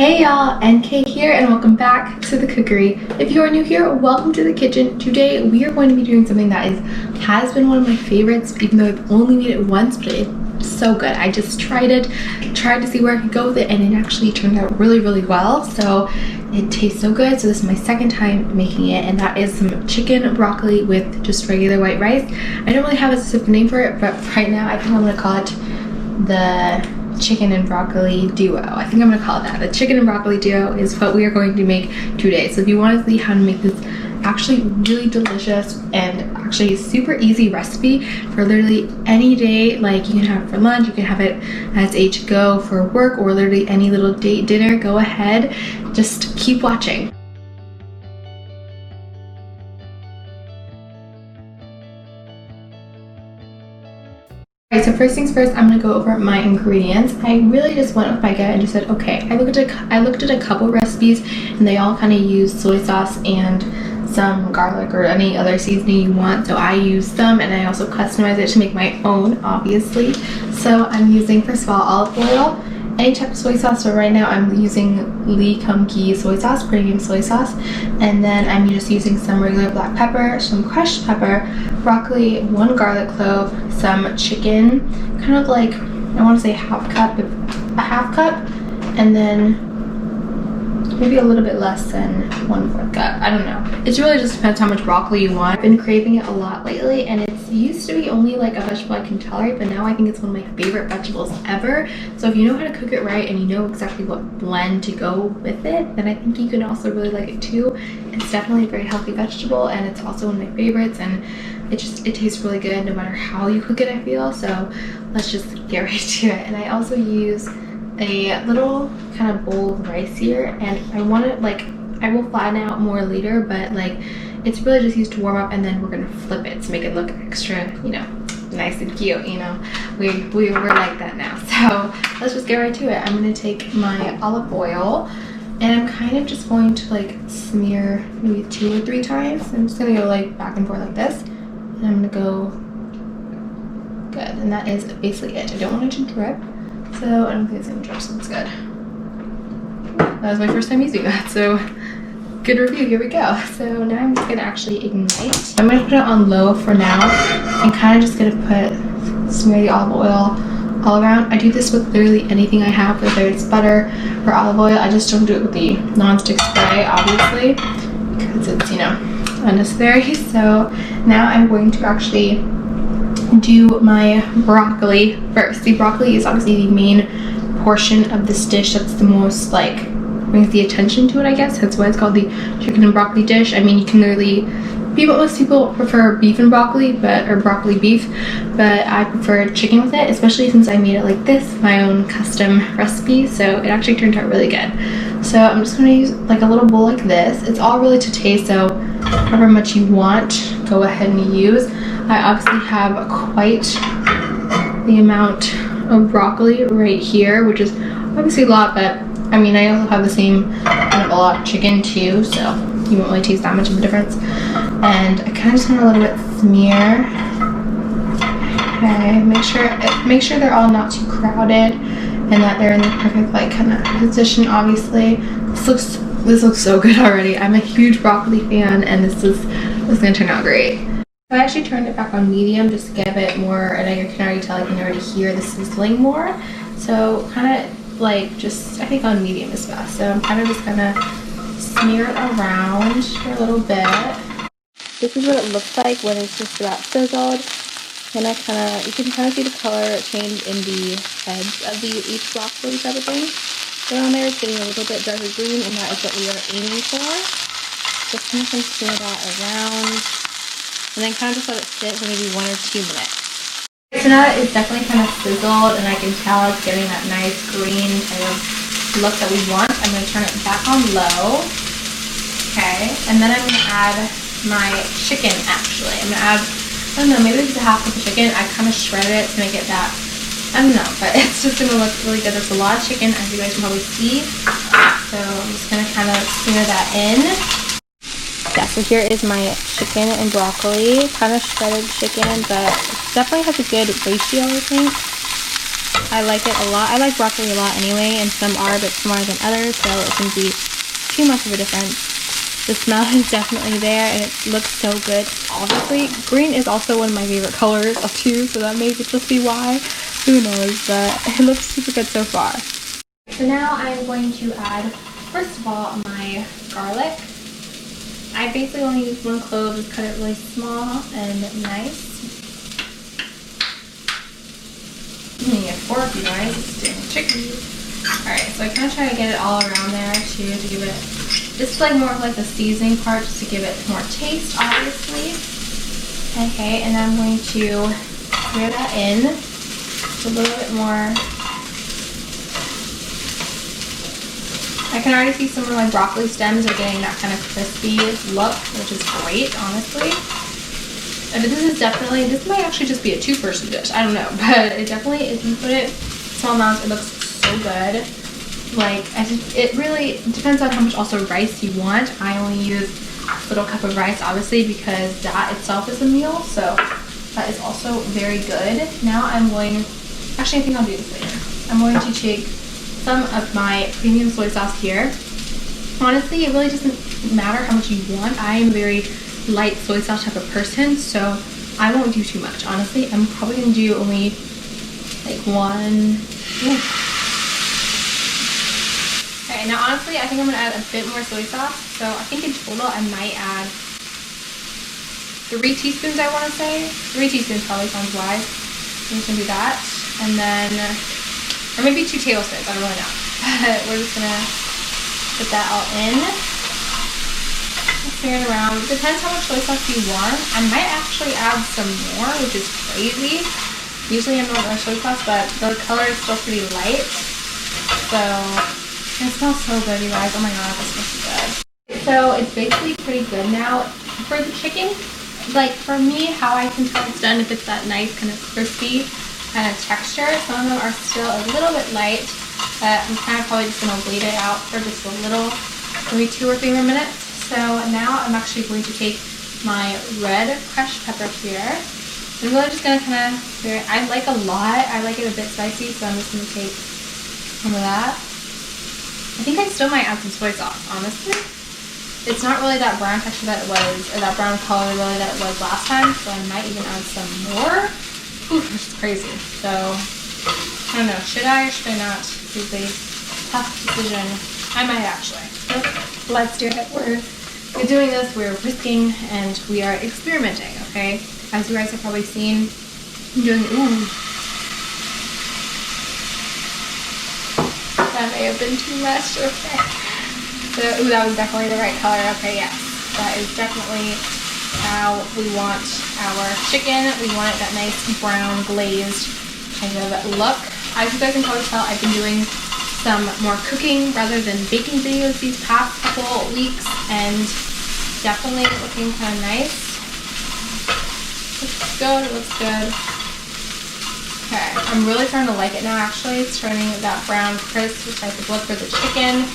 Hey y'all, NK here and welcome back to the Cookery. If you are new here, welcome to the kitchen. Today we are going to be doing something that has been one of my favorites, even though I've only made it once, but it's so good. I just tried to see where I could go with it, and it actually turned out really well. So it tastes so good. So this is my second time making it, and that is some chicken broccoli with just regular white rice. I don't really have a specific name for it, but right now I think I'm gonna call it the chicken and broccoli duo. I think I'm gonna call it that. The chicken and broccoli duo is what we are going to make today. So if you want to see how to make this actually really delicious and actually super easy recipe for literally any day, like you can have it for lunch, you can have it as a to-go for work, or literally any little date dinner, go ahead, just keep watching. Alright, so first things first, I'm gonna go over my ingredients. I really just went with my gut and just said, okay, I looked at a couple recipes and they all kind of use soy sauce and some garlic or any other seasoning you want. So I used them, and I also customized it to make my own, obviously. So I'm using, first of all, olive oil, any type of soy sauce. So right now I'm using Lee Kum-Kee soy sauce, premium soy sauce. And then I'm just using some regular black pepper, some crushed pepper, broccoli, 1 garlic clove, some chicken, kind of like, I want to say a half cup, and then maybe a little bit less than 1/4 cup. I don't know. It really just depends how much broccoli you want. I've been craving it a lot lately, and it used to be only like a vegetable I can tolerate, but now I think it's one of my favorite vegetables ever. So if you know how to cook it right and you know exactly what blend to go with it, then I think you can also really like it too. It's definitely a very healthy vegetable, and it's also one of my favorites, and it tastes really good no matter how you cook it, I feel. So let's just get right to it. And I also use a little kind of bowl of rice here, and I want it, like, I will flatten out more later, but like it's really just used to warm up, and then we're gonna flip it to make it look extra, you know, nice and cute. You know, we're like that now. So let's just get right to it. I'm gonna take my olive oil, and I'm kind of just going to like smear maybe 2 or 3 times. I'm just gonna go like back and forth like this, and I'm gonna go good, and that is basically it. I don't want it to drip, so I don't think it's gonna drip, so it's good. That was my first time using that, so good review. Here we go. So now I'm just gonna actually ignite. I'm gonna put it on low for now, and kind of just gonna smear the olive oil all around. I do this with literally anything I have, whether it's butter or olive oil. I just don't do it with the non-stick spray, obviously, because it's, you know, unnecessary. So now I'm going to actually do my broccoli first. The broccoli is obviously the main portion of this dish that's the most, like, brings the attention to it, I guess. That's why it's called the chicken and broccoli dish. I mean, you can literally, most people prefer beef and broccoli, or broccoli beef, but I prefer chicken with it, especially since I made it like this, my own custom recipe. So it actually turned out really good. So I'm just gonna use like a little bowl like this. It's all really to taste, so however much you want, go ahead and use. I obviously have quite the amount of broccoli right here, which is obviously a lot, but I mean, I also have the same kind of a lot of chicken too, so you won't really taste that much of a difference. And I kind of just want a little bit smear. Okay, make sure they're all not too crowded, and that they're in the perfect like kind of position. Obviously, this looks so good already. I'm a huge broccoli fan, and this is gonna turn out great. I actually turned it back on medium just to give it more, and I can already tell, I can already hear the sizzling more. So kind of like just, I think on medium is best. So I'm kind of just gonna smear it around for a little bit. This is what it looks like when it's just about sizzled. And you can kind of see the color change in the heads of each broccoli type of thing. Down there it's getting a little bit darker green, and that is what we are aiming for. Just kind of smear that around, and then kind of just let it sit for maybe 1 or 2 minutes. So now that it's definitely kind of sizzled, and I can tell it's getting that nice green kind of look that we want, I'm going to turn it back on low. Okay, and then I'm going to add my chicken, actually. I'm going to add, I don't know, maybe it's a half cup of chicken. I kind of shredded it to make it that, I don't know, but it's just going to look really good. There's a lot of chicken, as you guys can probably see. So I'm just going to kind of smear that in. Yeah, so here is my chicken and broccoli, kind of shredded chicken, but it definitely has a good ratio, I think. I like it a lot. I like broccoli a lot anyway, and some are, but some are than others, so it can be too much of a difference. The smell is definitely there, and it looks so good. Obviously, green is also one of my favorite colors too, so that may just be why. Who knows, but it looks super good so far. So now I'm going to add, first of all, my garlic. I basically only use 1 clove, just cut it really small and nice. I'm gonna get 4 of you guys. It's doing chicken. Alright, so I kind of try to get it all around there too, to give it, this is like more of like the seasoning part, just to give it more taste, obviously. Okay, and I'm going to throw that in a little bit more. I can already see some of my broccoli stems are getting that kind of crispy look, which is great, honestly. But this is definitely, this might actually just be a 2-person dish. I don't know, but it definitely, if you put it small amounts, it looks so good. Like, it really depends on how much also rice you want. I only use a little cup of rice, obviously, because that itself is a meal. So that is also very good. Now I'm going, actually I think I'll do this later. I'm going to take some of my premium soy sauce here. Honestly, it really doesn't matter how much you want. I am very light soy sauce type of person, so I won't do too much. Honestly, I'm probably gonna do only like 1. Okay, now honestly, I think I'm gonna add a bit more soy sauce. So I think in total I might add 3 teaspoons, I wanna say. 3 teaspoons probably sounds wise. I'm just gonna do that. And then, or maybe 2 tablespoons, I don't really know. But we're just gonna put that all in. Smear it around. Depends how much soy sauce you want. I might actually add some more, which is crazy. Usually I'm not on soy sauce, but the color is still pretty light. So, it smells so good, you guys. Oh my god, this smells so good. So, it's basically pretty good now. For the chicken, like for me, how I can tell it's done, if it's that nice kind of crispy kind of texture. Some of them are still a little bit light, but I'm kind of probably just going to wait it out for just a little, maybe 2 or 3 more minutes. So now I'm actually going to take my red crushed pepper here. I'm really just going to kind of, I like a lot. I like it a bit spicy, so I'm just going to take some of that. I think I still might add some soy sauce, honestly. It's not really that brown texture that it was, or that brown color really that it was last time, so I might even add some more. Ooh, which is crazy. So, I don't know, should I or should I not? This is a tough decision. I might actually. So, let's do it. We're doing this, we're risking, and we are experimenting, okay? As you guys have probably seen, I'm doing, ooh. That may have been too much, okay. So, ooh, that was definitely the right color, okay, yes. That is definitely how we want our chicken. We want it that nice brown glazed kind of look. As you guys can probably tell, I've been doing some more cooking rather than baking videos these past couple weeks, and definitely looking kind of nice. Looks good, it looks good. Okay, I'm really starting to like it now actually. It's turning that brown crisp type of look for the chicken.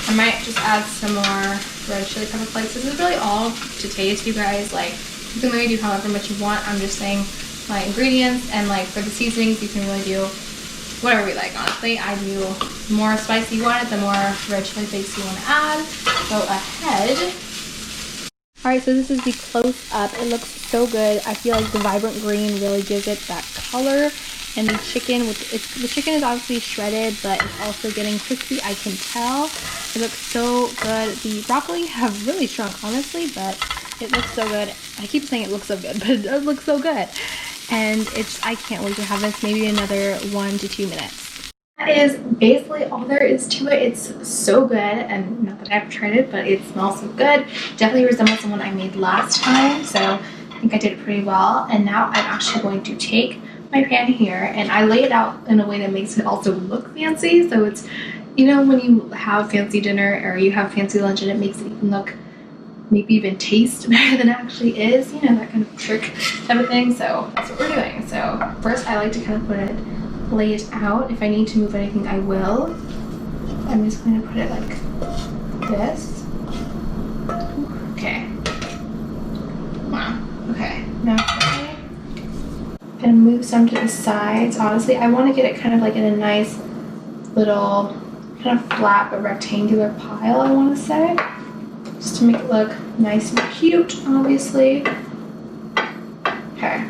I might just add some more red chili pepper flakes. This is really all to taste, you guys. Like, you can really do however much you want. I'm just saying my ingredients, and like for the seasonings, you can really do whatever we like, honestly. I do the more spicy you want it, the more red chili flakes you want to add. Go ahead. Alright, so this is the close up. It looks so good. I feel like the vibrant green really gives it that color. And the chicken, the chicken is obviously shredded, but it's also getting crispy, I can tell. It looks so good. The broccoli have really shrunk, honestly, but it looks so good. I keep saying it looks so good, but it does look so good. And I can't wait to have this, maybe another 1 to 2 minutes. That is basically all there is to it. It's so good, and not that I've tried it, but it smells so good. Definitely resembles the one I made last time, so I think I did it pretty well. And now I'm actually going to take my pan here, and I lay it out in a way that makes it also look fancy. So it's, you know, when you have fancy dinner or you have fancy lunch and it makes it look, maybe even taste better than it actually is, you know, that kind of trick type of thing. So that's what we're doing. So first I like to kind of lay it out. If I need to move anything, I will. I'm just going to put it like this. Okay. Wow. Okay. Now and move some to the sides. Honestly, I want to get it kind of like in a nice little kind of flat but rectangular pile, I want to say, just to make it look nice and cute, obviously. Okay.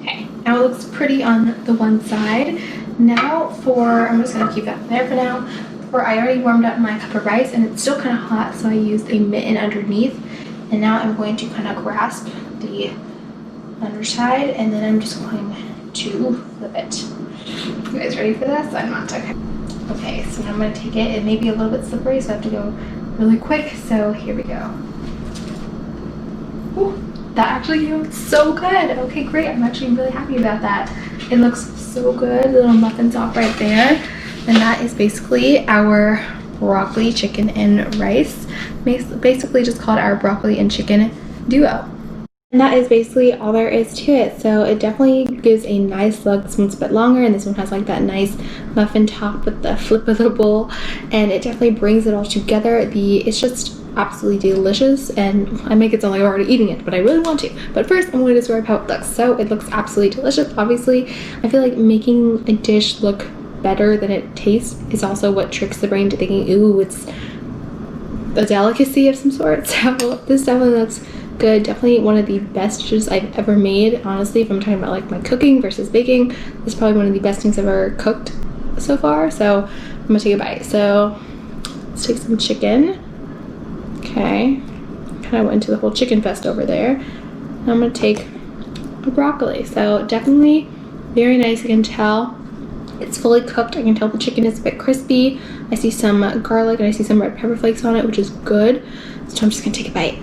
Okay, now it looks pretty on the one side. Now I'm just gonna keep that there for now. I already warmed up my cup of rice and it's still kind of hot, so I used a mitten underneath. And now I'm going to kind of grasp the underside and then I'm just going to flip it. You guys ready for this? I'm not. Okay. Okay, so now I'm going to take it. It may be a little bit slippery, so I have to go really quick. So here we go. Ooh, that actually came out so good. Okay, great. I'm actually really happy about that. It looks so good. Little muffin top right there. And that is basically our broccoli, chicken, and rice. Basically just called our broccoli and chicken duo. And that is basically all there is to it. So it definitely gives a nice look. This one's a bit longer and this one has like that nice muffin top with the flippable bowl, and it definitely brings it all together. It's just absolutely delicious, and I make it sound like I'm already eating it, but I really want to. But first I'm going to describe how it looks. So it looks absolutely delicious. Obviously, I feel like making a dish look better than it tastes is also what tricks the brain to thinking, ooh, it's a delicacy of some sort. So this definitely looks good. Definitely one of the best dishes I've ever made. Honestly, if I'm talking about like my cooking versus baking, this is probably one of the best things I've ever cooked so far. So I'm gonna take a bite. So let's take some chicken. Okay, kind of went into the whole chicken fest over there. Now I'm gonna take a broccoli. So definitely very nice. You can tell it's fully cooked. I can tell the chicken is a bit crispy. I see some garlic and I see some red pepper flakes on it, which is good. So I'm just gonna take a bite.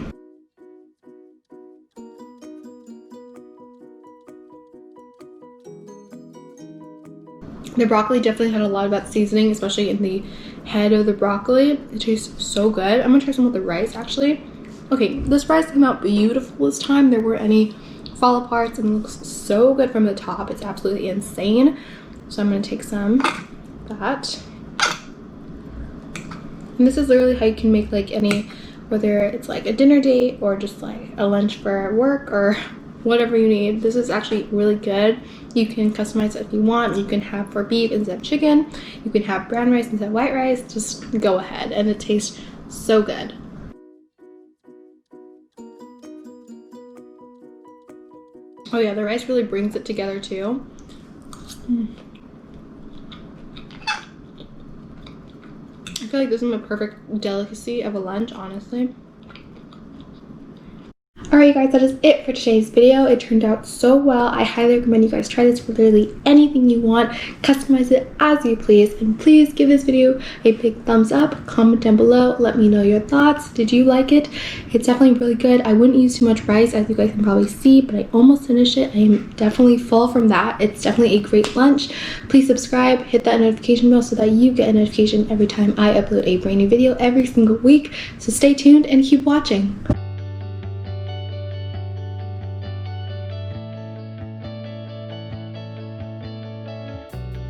The broccoli definitely had a lot of that seasoning, especially in the head of the broccoli. It tastes so good. I'm gonna try some with the rice actually. Okay, this rice came out beautiful this time. There weren't any fall aparts and it looks so good from the top. It's absolutely insane. So I'm gonna take some of that. And this is literally how you can make like any, whether it's like a dinner date or just like a lunch for work or whatever you need. This is actually really good. You can customize it if you want. You can have for beef instead of chicken. You can have brown rice instead of white rice. Just go ahead, and it tastes so good. Oh yeah, the rice really brings it together too. I feel like this is my perfect delicacy of a lunch, honestly. Alright guys, that is it for today's video. It turned out so well. I highly recommend you guys try this for literally anything you want. Customize it as you please. And please give this video a big thumbs up. Comment down below. Let me know your thoughts. Did you like it? It's definitely really good. I wouldn't use too much rice, as you guys can probably see, but I almost finished it. I am definitely full from that. It's definitely a great lunch. Please subscribe, hit that notification bell so that you get a notification every time I upload a brand new video every single week. So stay tuned and keep watching.